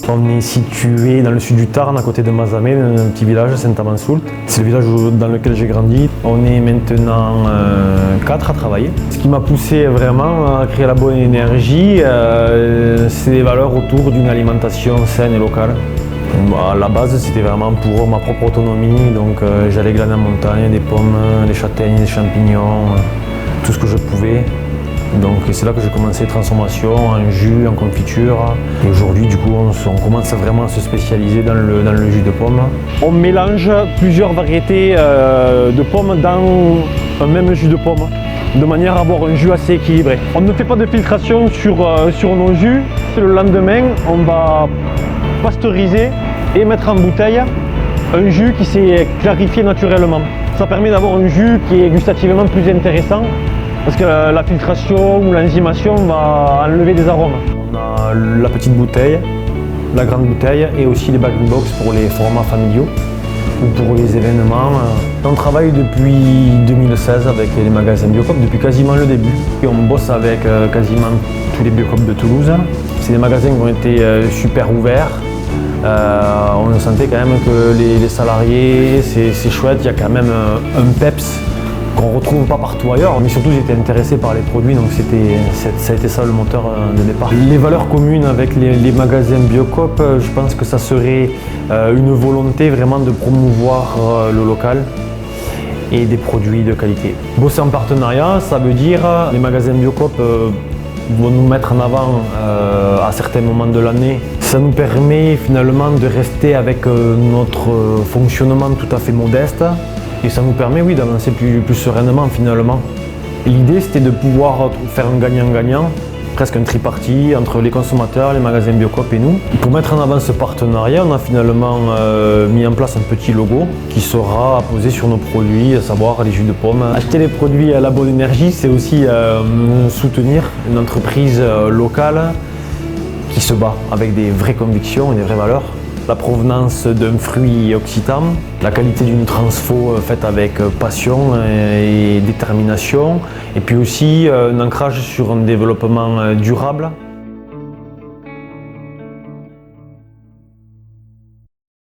On est situé dans le sud du Tarn, à côté de Mazamet, dans un petit village, Saint-Amand-Soult. C'est le village dans lequel j'ai grandi. On est maintenant 4 à travailler. Ce qui m'a poussé vraiment à créer la bonne énergie, c'est les valeurs autour d'une alimentation saine et locale. À la base, c'était vraiment pour ma propre autonomie, donc j'allais glaner en montagne, des pommes, des châtaignes, des champignons, tout ce que je pouvais. Donc c'est là que j'ai commencé transformation en jus, en confiture. Et aujourd'hui, du coup, on commence vraiment à se spécialiser dans le jus de pomme. On mélange plusieurs variétés de pommes dans un même jus de pomme, de manière à avoir un jus assez équilibré. On ne fait pas de filtration sur nos jus. Le lendemain, on va pasteuriser et mettre en bouteille un jus qui s'est clarifié naturellement. Ça permet d'avoir un jus qui est gustativement plus intéressant parce que la filtration ou l'enzymation va enlever des arômes. On a la petite bouteille, la grande bouteille et aussi les bag-in-box pour les formats familiaux ou pour les événements. On travaille depuis 2016 avec les magasins Biocoop, depuis quasiment le début. Et on bosse avec quasiment tous les Biocoop de Toulouse. C'est des magasins qui ont été super ouverts. On sentait quand même que les salariés, c'est chouette, il y a quand même un peps qu'on ne retrouve pas partout ailleurs, mais surtout j'étais intéressé par les produits, donc ça a été ça le moteur de départ. Les valeurs communes avec les magasins Biocoop, je pense que ça serait une volonté vraiment de promouvoir le local et des produits de qualité. Bosser en partenariat, ça veut dire les magasins Biocoop vont nous mettre en avant à certains moments de l'année. Ça nous permet finalement de rester avec notre fonctionnement tout à fait modeste et ça nous permet oui, d'avancer plus sereinement finalement. L'idée c'était de pouvoir faire un gagnant-gagnant, presque un tripartite entre les consommateurs, les magasins Biocoop et nous. Pour mettre en avant ce partenariat, on a finalement mis en place un petit logo qui sera posé sur nos produits, à savoir les jus de pomme. Acheter les produits à La Bonne Énergie, c'est aussi soutenir une entreprise locale qui se bat avec des vraies convictions et des vraies valeurs. La provenance d'un fruit occitan, la qualité d'une transfo faite avec passion et détermination, et puis aussi un ancrage sur un développement durable.